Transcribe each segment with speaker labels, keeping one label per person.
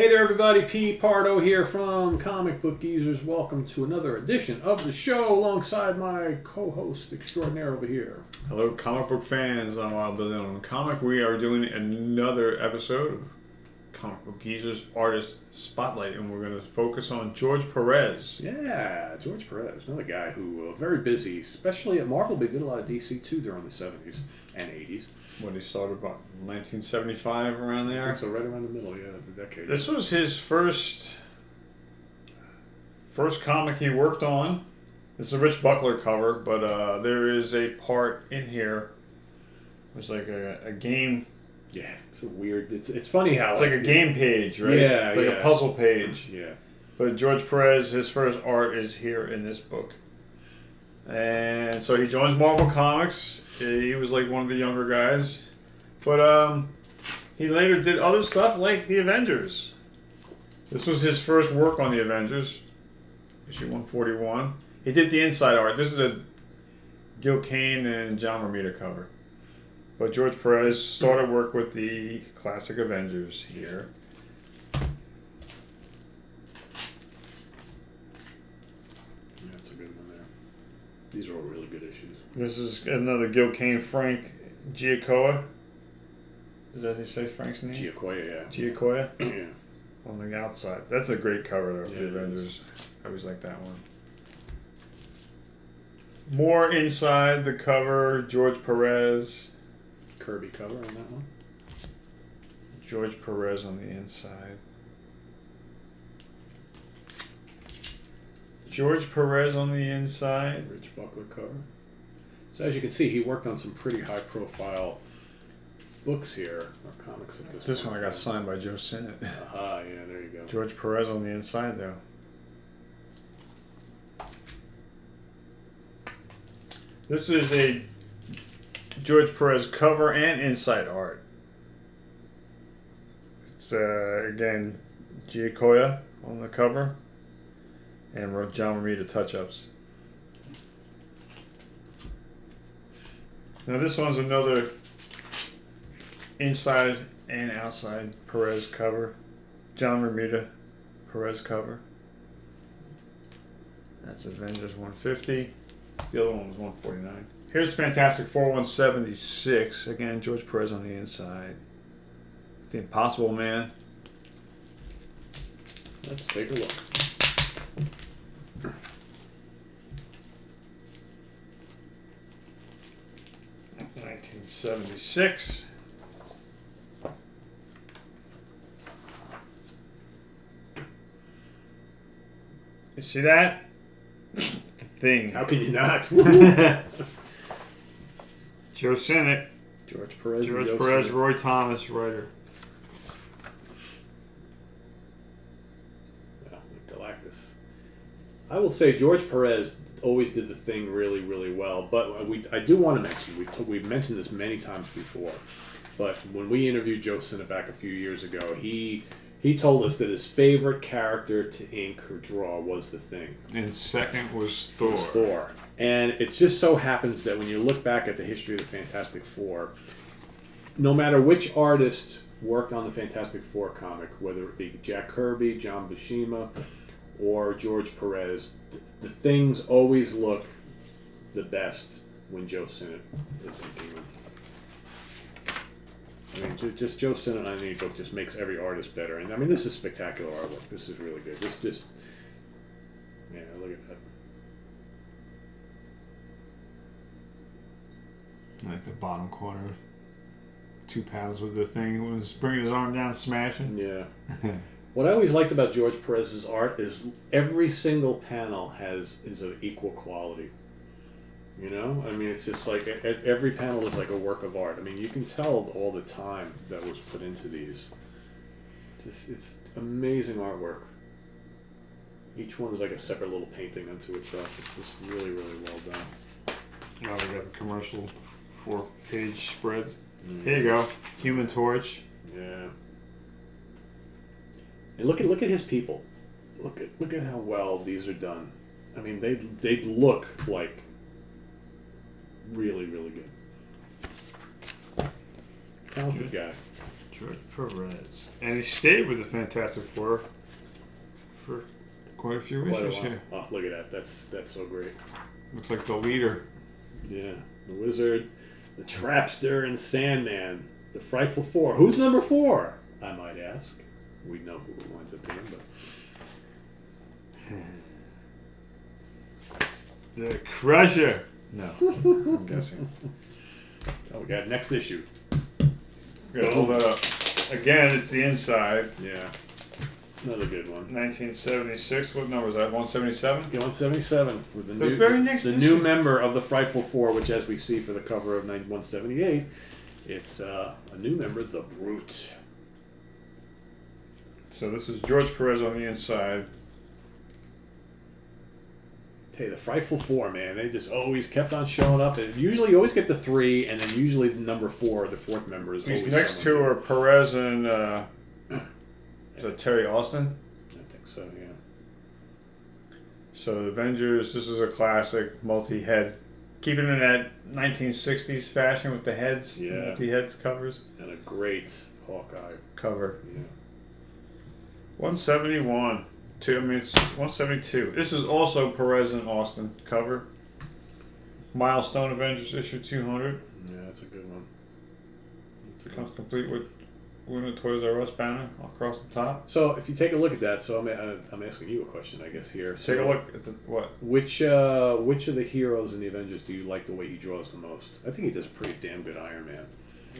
Speaker 1: Hey there, everybody. P. Pardo here from Comic Book Geezers. Welcome to another edition of the show alongside my co-host extraordinaire over here.
Speaker 2: Hello, comic book fans. I'm Wild Billy on Comic. We are doing another episode of Comic Book Geezers Artist Spotlight, and we're going to focus on George Perez.
Speaker 1: Yeah, George Perez, another guy who very busy, especially at Marvel. They did a lot of DC too during the 70s and 80s.
Speaker 2: When he started about 1975, around there.
Speaker 1: I think so, right around the middle, of the decade.
Speaker 2: This was his first comic he worked on. This is a Rich Buckler cover, but there is a part in here. It's like a game.
Speaker 1: Yeah, it's a weird. It's funny how
Speaker 2: it's like a game page, right?
Speaker 1: Yeah,
Speaker 2: like a puzzle page.
Speaker 1: Yeah.
Speaker 2: But George Perez, his first art is here in this book. And so he joins Marvel Comics. He was like one of the younger guys. But he later did other stuff like the Avengers. This was his first work on the Avengers. Issue 141. He did the inside art. This is a Gil Kane and John Romita cover. But George Perez started work with the classic Avengers here.
Speaker 1: These are all really good issues.
Speaker 2: This is another Gil Kane, Frank Giacoia. Is that how you say Frank's name?
Speaker 1: Giacoia, yeah.
Speaker 2: Giacoia?
Speaker 1: Yeah.
Speaker 2: On the outside. That's a great cover, though, for the
Speaker 1: it
Speaker 2: Avengers.
Speaker 1: is.
Speaker 2: I always like that one. More inside the cover, George Perez.
Speaker 1: Kirby cover on that one.
Speaker 2: George Perez on the inside. George Perez on the inside.
Speaker 1: Rich Buckler cover. So as you can see, he worked on some pretty high-profile books here, or comics at
Speaker 2: This one I got signed by Joe Sinnott.
Speaker 1: Aha, yeah, there you go.
Speaker 2: George Perez on the inside, though. This is a George Perez cover and inside art. It's, again, Giacoia on the cover. And John Romita touch-ups. Now this one's another inside and outside Perez cover. John Romita Perez cover. That's Avengers 150. The other one was 149. Here's Fantastic Four 176. Again, George Perez on the inside. The Impossible Man.
Speaker 1: Let's take a look.
Speaker 2: '76. You see that? The Thing.
Speaker 1: How can you not?
Speaker 2: Joe Sinnott.
Speaker 1: George Perez.
Speaker 2: George Perez, Roy Thomas, writer.
Speaker 1: Yeah, Galactus. I will say George Perez always did the Thing really, really well. But I do want to mention, we've mentioned this many times before, but when we interviewed Joe Sinnott back a few years ago, he told us that his favorite character to ink or draw was the Thing.
Speaker 2: And second was Thor.
Speaker 1: Thor. And it just so happens that when you look back at the history of the Fantastic Four, no matter which artist worked on the Fantastic Four comic, whether it be Jack Kirby, John Buscema, or George Perez, the things always look the best when Joe Sinnott is inking them. I mean, just Joe Sinnott on any book just makes every artist better. And I mean, this is spectacular artwork. This is really good. This just, yeah, look at that.
Speaker 2: I like the bottom corner. 2 panels with the Thing was bringing his arm down, smashing.
Speaker 1: Yeah. What I always liked about George Perez's art is every single panel is of equal quality. You know? I mean, it's just like every panel is like a work of art. I mean, you can tell all the time that was put into these. It's amazing artwork. Each one is like a separate little painting unto itself. It's just really, really well done.
Speaker 2: Now we got the commercial 4-page spread. Here you go. Human Torch.
Speaker 1: Yeah. And look at his people. Look at how well these are done. I mean, they look like really, really good. Talented guy.
Speaker 2: George Perez. And he stayed with the Fantastic Four for quite a few issues here.
Speaker 1: Oh, look at that. That's so great.
Speaker 2: Looks like the leader.
Speaker 1: Yeah. The Wizard, the Trapster, and Sandman. The Frightful Four. Who's number 4? I might ask. We know who it winds up being, but...
Speaker 2: The Crusher. No, I'm guessing.
Speaker 1: Oh, we got next issue.
Speaker 2: Gotta hold that up. Again, it's the inside.
Speaker 1: Yeah. Another good one.
Speaker 2: 1976. What number is that? 177?
Speaker 1: Yeah, 177 with the new,
Speaker 2: very next
Speaker 1: the
Speaker 2: issue.
Speaker 1: new member of the Frightful Four, which, as we see for the cover of 178, it's a new member, the Brute.
Speaker 2: So this is George Perez on the inside.
Speaker 1: Tell you, the Frightful Four, man, they just always kept on showing up. And usually, you always get the 3, and then usually the number 4, the 4th member, is
Speaker 2: These
Speaker 1: always
Speaker 2: next
Speaker 1: someone.
Speaker 2: two are Perez and is that Terry Austin?
Speaker 1: I think so, yeah.
Speaker 2: So the Avengers. This is a classic multi-head, keeping it in that 1960s fashion with the heads,
Speaker 1: Yeah.
Speaker 2: multi-heads covers.
Speaker 1: And a great Hawkeye
Speaker 2: Cover
Speaker 1: Yeah.
Speaker 2: 171. It's 172. This is also Perez and Austin cover. Milestone Avengers issue 200.
Speaker 1: Yeah, that's a good one. That's a good
Speaker 2: Comes
Speaker 1: one.
Speaker 2: complete with a Toys R Us banner across the top.
Speaker 1: So, if you take a look at that, so I'm asking you a question, I guess, here.
Speaker 2: Take a look at the what?
Speaker 1: Which of the heroes in the Avengers do you like the way he draws the most? I think he does a pretty damn good Iron Man.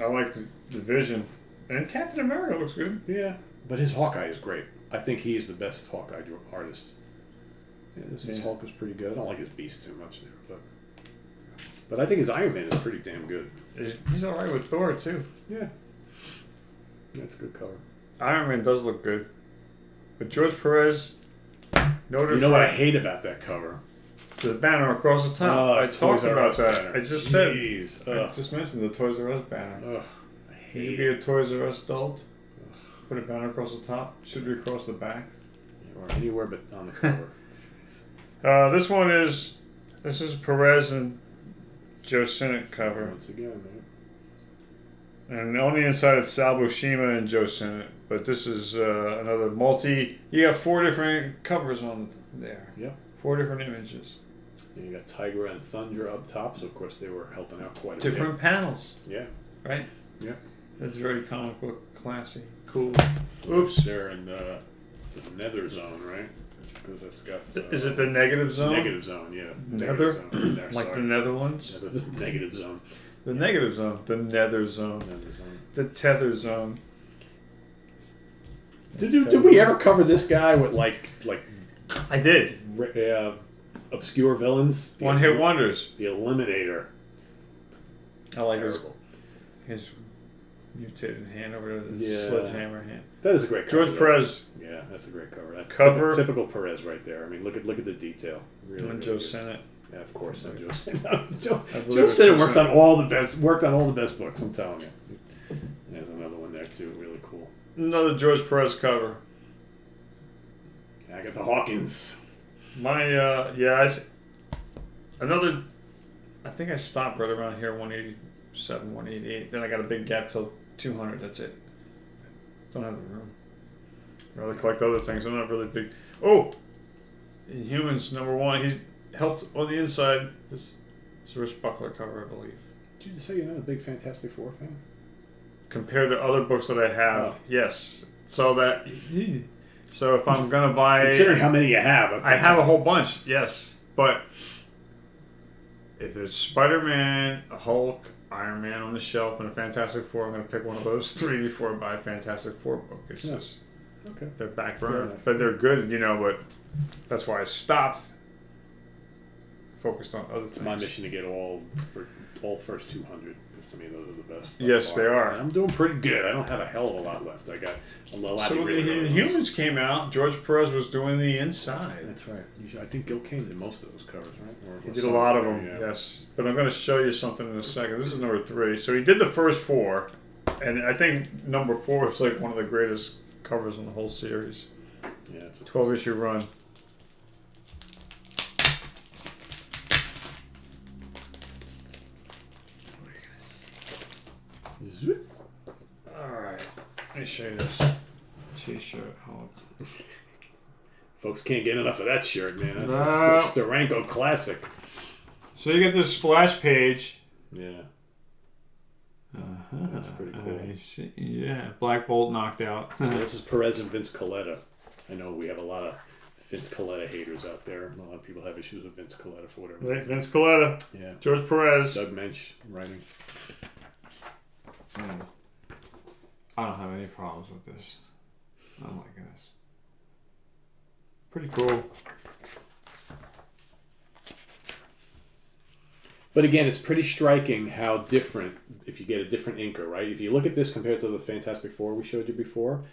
Speaker 2: I like the Vision, and Captain America looks good.
Speaker 1: Yeah, but his Hawkeye is great. I think he is the best Hawkeye artist. Yeah, his
Speaker 2: Yeah.
Speaker 1: Hulk is pretty good. I don't like his Beast too much there, but I think his Iron Man is pretty damn good.
Speaker 2: He's all right with Thor too.
Speaker 1: Yeah, that's a good cover.
Speaker 2: Iron Man does look good, but George Perez. Noted
Speaker 1: You know what I hate about that cover?
Speaker 2: the banner across the top.
Speaker 1: Oh,
Speaker 2: I
Speaker 1: Toys
Speaker 2: talked
Speaker 1: R
Speaker 2: about
Speaker 1: Us
Speaker 2: that.
Speaker 1: banner.
Speaker 2: I just
Speaker 1: Jeez.
Speaker 2: said. I just mentioned the Toys R Us banner.
Speaker 1: Ugh, I
Speaker 2: Maybe
Speaker 1: hate
Speaker 2: be
Speaker 1: it.
Speaker 2: a Toys R Us adult. Put a banner across the top. Should be across the back.
Speaker 1: Or anywhere but on the cover.
Speaker 2: This is Perez and Joe Sinnott cover,
Speaker 1: Once again, man.
Speaker 2: and on the inside it's Sal Buscema and Joe Sinnott. But this is another multi. You got 4 different covers on there.
Speaker 1: Yeah.
Speaker 2: 4 different images.
Speaker 1: And you got Tiger and Thunder up top, so of course they were helping out quite a
Speaker 2: Different panels,
Speaker 1: bit. Yeah.
Speaker 2: right?
Speaker 1: Yeah.
Speaker 2: That's very comic book classy. Cool.
Speaker 1: Oops. They're in the Nether Zone, right? Because that's got.
Speaker 2: Is it the negative zone?
Speaker 1: Negative Zone, yeah.
Speaker 2: Nether?
Speaker 1: Zone. There,
Speaker 2: Like
Speaker 1: sorry.
Speaker 2: the Netherlands?
Speaker 1: Yeah, the negative zone.
Speaker 2: The negative zone. The nether zone.
Speaker 1: Nether Zone.
Speaker 2: The tether zone.
Speaker 1: Did we ever cover this guy with like
Speaker 2: I did.
Speaker 1: obscure villains?
Speaker 2: One hit wonders.
Speaker 1: The Eliminator.
Speaker 2: I like
Speaker 1: Terrible.
Speaker 2: his mutated hand over there, the
Speaker 1: Yeah.
Speaker 2: sledgehammer hand.
Speaker 1: That is a great cover.
Speaker 2: George Perez
Speaker 1: Yeah, that's a great cover. That's
Speaker 2: Cover.
Speaker 1: typical Perez right there. I mean, look at the detail. Really,
Speaker 2: and
Speaker 1: really
Speaker 2: Joe
Speaker 1: good.
Speaker 2: Sinnott.
Speaker 1: Yeah, of course. And Joe Sinnott. Joe
Speaker 2: I believe
Speaker 1: Joe
Speaker 2: it's
Speaker 1: Sinnott
Speaker 2: Joe
Speaker 1: worked on
Speaker 2: Sinnott.
Speaker 1: all the best books. I'm telling you. There's another one there too. Really cool.
Speaker 2: Another George Perez cover.
Speaker 1: Agatha Hawkins.
Speaker 2: My another. I think I stopped right around here, 187, 188. Then I got a big gap till 200. That's it. Don't have the room. I'd rather collect other things. I'm not really big. Oh, Inhumans #1. He's helped on the inside. This is a Rich Buckler cover, I believe.
Speaker 1: Did you just say you're not a big Fantastic Four fan?
Speaker 2: Compared to other books that I have,
Speaker 1: Oh.
Speaker 2: yes. So if I'm gonna buy,
Speaker 1: Considering how many you have,
Speaker 2: I have a whole bunch, yes. But if it's Spider-Man, a Hulk, Iron Man on the shelf, and a Fantastic Four, I'm gonna pick one of those 3 before I buy a Fantastic Four book. It's
Speaker 1: Yeah.
Speaker 2: just
Speaker 1: Okay.
Speaker 2: they're back
Speaker 1: Fair
Speaker 2: burner,
Speaker 1: enough.
Speaker 2: but they're good, But that's why I stopped. Focused on other things.
Speaker 1: It's my mission to get all first 200. Because to me, those are the best. by
Speaker 2: Yes,
Speaker 1: far.
Speaker 2: they are.
Speaker 1: And I'm doing pretty good. I don't have a hell of a lot left. I got a lot.
Speaker 2: So
Speaker 1: of
Speaker 2: when
Speaker 1: really
Speaker 2: the
Speaker 1: good ones.
Speaker 2: Humans came out, George Perez was doing the inside.
Speaker 1: That's right. I think Gil Kane did most of those covers, right?
Speaker 2: He did a lot of them,
Speaker 1: Yeah.
Speaker 2: yes. But I'm going to show you something in a second. This is number 3. So he did the first 4, and I think number 4 is like one of the greatest covers in the whole series.
Speaker 1: Yeah, it's a
Speaker 2: 12-issue run.
Speaker 1: Zip.
Speaker 2: All right. me show you this T-shirt. Hold on.
Speaker 1: Folks can't get enough of that shirt, man. That's the Ranko classic.
Speaker 2: So you get this splash page.
Speaker 1: Yeah. That's pretty cool.
Speaker 2: Yeah, Black Bolt knocked out.
Speaker 1: So this is Perez and Vince Colletta. I know we have a lot of Vince Colletta haters out there. A lot of people have issues with Vince Colletta for whatever reason.
Speaker 2: Vince Colletta.
Speaker 1: Yeah.
Speaker 2: George Perez.
Speaker 1: Doug Mensch writing.
Speaker 2: I don't have any problems with this. I'm liking this. Pretty cool.
Speaker 1: But again, it's pretty striking how different, if you get a different inker, right? If you look at this compared to the Fantastic Four we showed you before,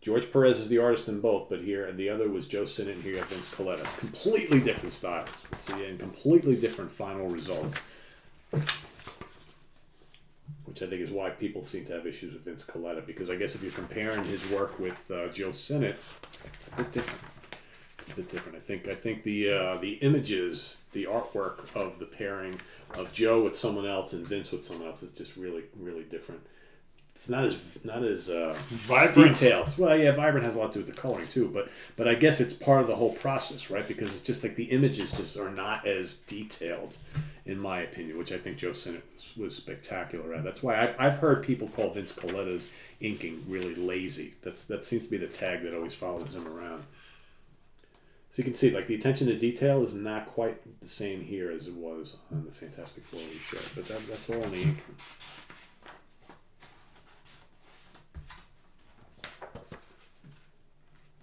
Speaker 1: George Perez is the artist in both, but here, and the other was Joe Sinnott, and here you have Vince Colletta. Completely different styles. So, yeah, and completely different final results. Which I think is why people seem to have issues with Vince Colletta, because I guess if you're comparing his work with Joe Sinnott, it's a bit different. It's a bit different. I think the images, the artwork of the pairing of Joe with someone else and Vince with someone else is just really, really different. It's not as
Speaker 2: Vibrant.
Speaker 1: detailed. Well, yeah, vibrant has a lot to do with the coloring too, but I guess it's part of the whole process, right? Because it's just like the images just are not as detailed, in my opinion, which I think Joe Sinnott was spectacular at. That's why I've heard people call Vince Colletta's inking really lazy. That seems to be the tag that always follows him around. So you can see, like, the attention to detail is not quite the same here as it was on the Fantastic Four we showed, but that's all in the inking.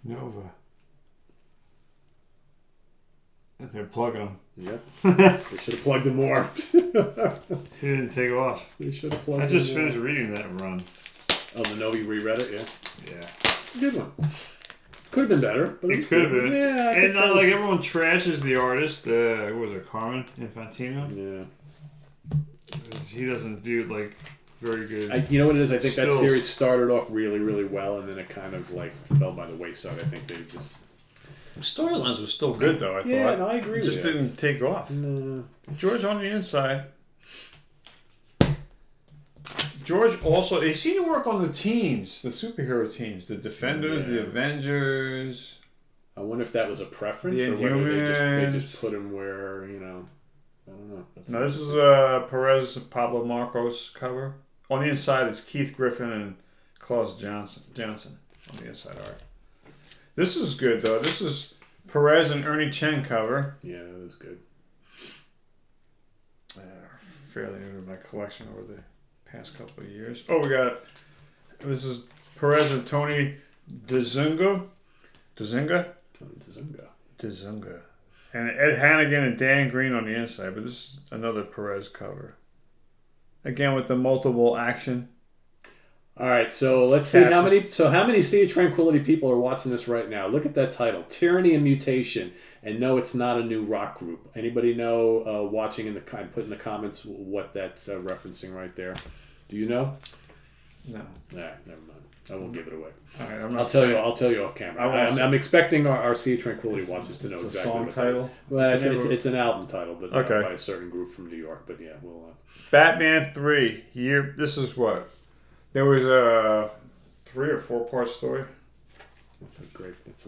Speaker 2: Nova. And they're plugging them.
Speaker 1: Yep. They should have plugged him more.
Speaker 2: He didn't take off.
Speaker 1: They should have plugged him.
Speaker 2: I just finished reading that run.
Speaker 1: Oh, the Nova, you reread it? Yeah.
Speaker 2: Yeah.
Speaker 1: It's a good one. Could have been better. But
Speaker 2: It could have been.
Speaker 1: Yeah.
Speaker 2: And not like everyone trashes the artist. Who was it? Carmen Infantino?
Speaker 1: Yeah.
Speaker 2: He doesn't do, like, very good.
Speaker 1: You know what it is? I think that
Speaker 2: Stills.
Speaker 1: series started off really, really well, and then it kind of, like, fell by the wayside. I think they just...
Speaker 2: The storylines were still good, though, I thought.
Speaker 1: Yeah, no, I agree
Speaker 2: It
Speaker 1: with
Speaker 2: just
Speaker 1: you.
Speaker 2: didn't take off.
Speaker 1: No.
Speaker 2: George on the inside. George also, you see him work on the teams, the superhero teams, the Defenders, the Avengers.
Speaker 1: I wonder if that was a preference,
Speaker 2: The
Speaker 1: or whether they
Speaker 2: Inhumans.
Speaker 1: just put him where, I don't know.
Speaker 2: Now this is Perez Pablo Marcos cover. On the inside, it's Keith Griffin and Klaus Johnson on the inside art. This is good, though. This is Perez and Ernie Chen cover.
Speaker 1: Yeah, that was good.
Speaker 2: Fairly new to my collection over the past couple of years. Oh, this is Perez and Tony DeZunga.
Speaker 1: Tony
Speaker 2: DeZunga. And Ed Hannigan and Dan Green on the inside. But this is another Perez cover. Again, with the multiple action.
Speaker 1: All right, so let's see how many Sea of Tranquility people are watching this right now. Look at that title, Tyranny and Mutation, and no, it's not a new rock group. Anybody know, watching put in the comments what that's referencing right there? Do you know?
Speaker 2: No.
Speaker 1: Nah, never mind. I won't give it away.
Speaker 2: All right,
Speaker 1: I'll tell you off camera. I'm expecting our Sea of Tranquility watchers to know exactly
Speaker 2: a song
Speaker 1: what
Speaker 2: title.
Speaker 1: Well, it's an album title, but
Speaker 2: okay.
Speaker 1: By a certain group from New York. But yeah, we'll.
Speaker 2: Batman 3. This is what? There was a 3 or 4 part story.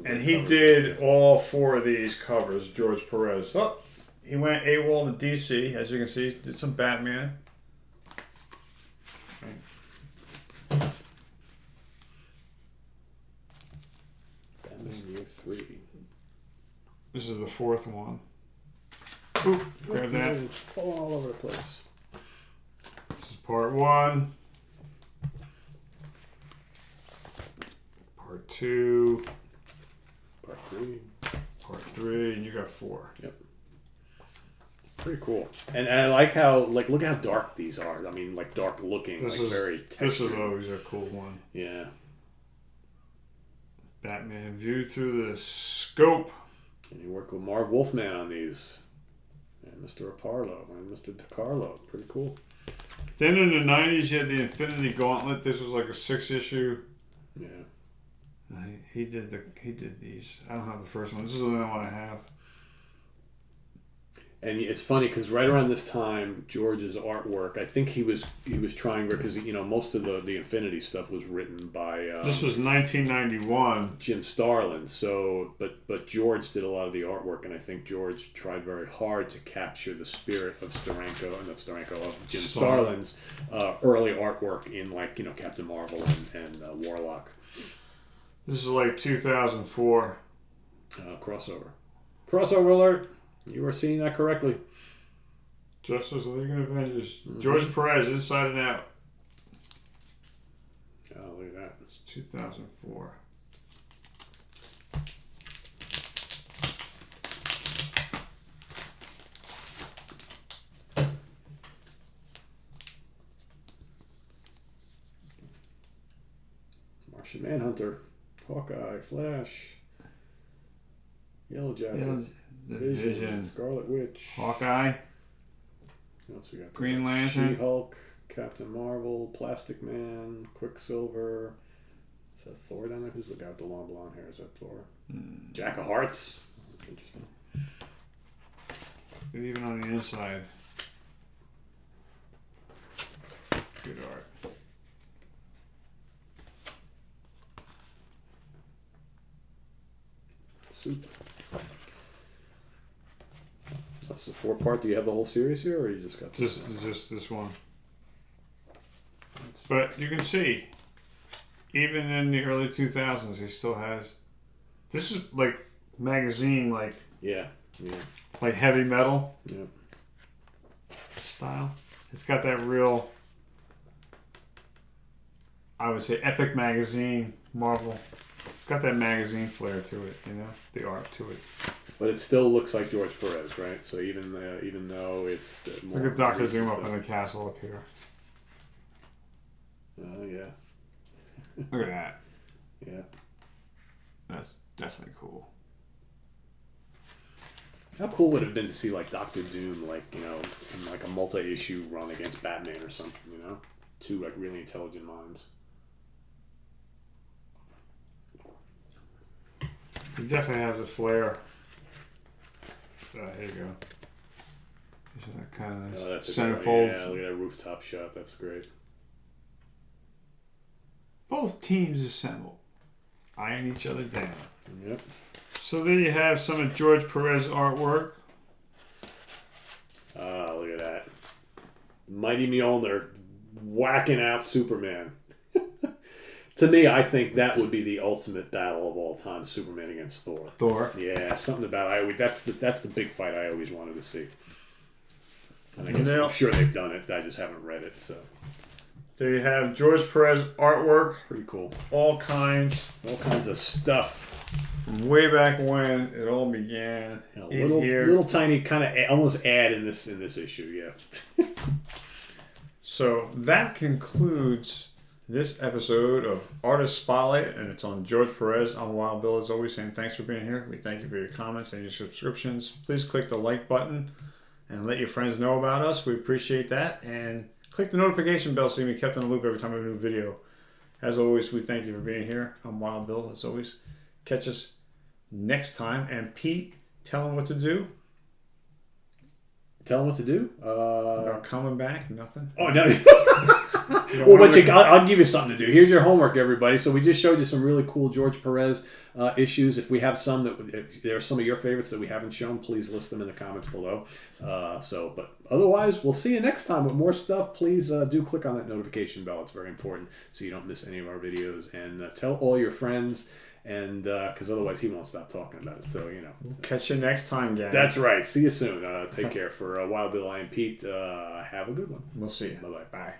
Speaker 2: And he did all 4 of these covers, George Perez. Oh, he went AWOL to DC, as you can see. Did some Batman.
Speaker 1: Batman Year 3.
Speaker 2: This is the 4th one. Oop, grab that.
Speaker 1: It's falling all over the place.
Speaker 2: This is part 1. Part 2.
Speaker 1: Part 3.
Speaker 2: Part 3, and you got 4.
Speaker 1: Yep. Pretty cool. And I like how, look how dark these are. I mean, dark looking, very textured.
Speaker 2: This is always a cool one.
Speaker 1: Yeah.
Speaker 2: Batman viewed through the scope.
Speaker 1: And you work with Marv Wolfman on these. And Mr. Aparlo and Mr. DiCarlo. Pretty cool.
Speaker 2: Then in the 90s, you had the Infinity Gauntlet. This was like a 6-issue.
Speaker 1: Yeah.
Speaker 2: He did these. I don't have the first one. This is the only one I have.
Speaker 1: And it's funny because right around this time, George's artwork, I think he was trying, because most of the Infinity stuff was written by
Speaker 2: this was 1991.
Speaker 1: Jim Starlin. So, but George did a lot of the artwork, and I think George tried very hard to capture the spirit of of Jim Starlin's early artwork in Captain Marvel and Warlock.
Speaker 2: This is like 2004.
Speaker 1: Crossover alert. You are seeing that correctly.
Speaker 2: Justice League and Avengers. Mm-hmm. George Perez, Inside and Out.
Speaker 1: Oh, look at that.
Speaker 2: It's 2004.
Speaker 1: Martian Manhunter, Hawkeye, Flash, Yellow Jacket. Vision, Scarlet Witch,
Speaker 2: Hawkeye.
Speaker 1: What else we got?
Speaker 2: Green Lantern,
Speaker 1: She-Hulk, Captain Marvel, Plastic Man, Quicksilver. Is that Thor down there? Who's the guy with the long blonde hair? Is that Thor? Jack of Hearts. That's interesting.
Speaker 2: Even on the inside. Good art.
Speaker 1: Super. That's the 4-part. Do you have the whole series here, or you just got this?
Speaker 2: Just this one. But you can see, even in the early 2000s, he still has. This is like magazine, like like heavy metal style. It's got that real, I would say, epic magazine Marvel. It's got that magazine flair to it, the art to it.
Speaker 1: But it still looks like George Perez, right? So even though it's more.
Speaker 2: Look at Dr. Doom up in the castle up here.
Speaker 1: Oh, yeah.
Speaker 2: Look at that.
Speaker 1: Yeah.
Speaker 2: That's definitely cool.
Speaker 1: How cool would it have been to see Dr. Doom in a multi-issue run against Batman or something, Two really intelligent minds.
Speaker 2: He definitely has a flair. Here you go. That kind of
Speaker 1: that's
Speaker 2: centerfold.
Speaker 1: Yeah, look at that rooftop shot. That's great.
Speaker 2: Both teams assemble, eyeing each other down.
Speaker 1: Yep.
Speaker 2: So there you have some of George Perez artwork.
Speaker 1: Look at that. Mighty Mjolnir whacking out Superman. To me, I think that would be the ultimate battle of all time: Superman against Thor.
Speaker 2: Thor.
Speaker 1: Yeah, something about that's the big fight I always wanted to see. And I guess I'm sure they've done it. I just haven't read it. So
Speaker 2: there you have George Perez artwork.
Speaker 1: Pretty cool.
Speaker 2: All kinds
Speaker 1: of stuff.
Speaker 2: From way back when it all began.
Speaker 1: Little tiny kind of almost ad in this issue. Yeah.
Speaker 2: So that concludes this episode of Artist Spotlight, and it's on George Perez. I'm Wild Bill, as always, saying thanks for being here. We thank you for your comments and your subscriptions. Please click the like button and let your friends know about us. We appreciate that. And click the notification bell so you can be kept in the loop every time we have a new video. As always, we thank you for being here. I'm Wild Bill, as always. Catch us next time. And Pete, tell them what to do.
Speaker 1: Tell them what to do?
Speaker 2: About coming back? Nothing?
Speaker 1: Oh, no. Well, I'll give you something to do. Here's your homework, everybody. So we just showed you some really cool George Perez issues. If we have some if there are some of your favorites that we haven't shown, please list them in the comments below. But otherwise, we'll see you next time with more stuff. Please do click on that notification bell. It's very important so you don't miss any of our videos. And tell all your friends, and because otherwise he won't stop talking about it. So,
Speaker 2: We'll catch you next time, gang.
Speaker 1: That's right. See you soon. Take care. For Wild Bill, I am Pete. Have a good one.
Speaker 2: We'll see you.
Speaker 1: Bye-bye.
Speaker 2: Bye.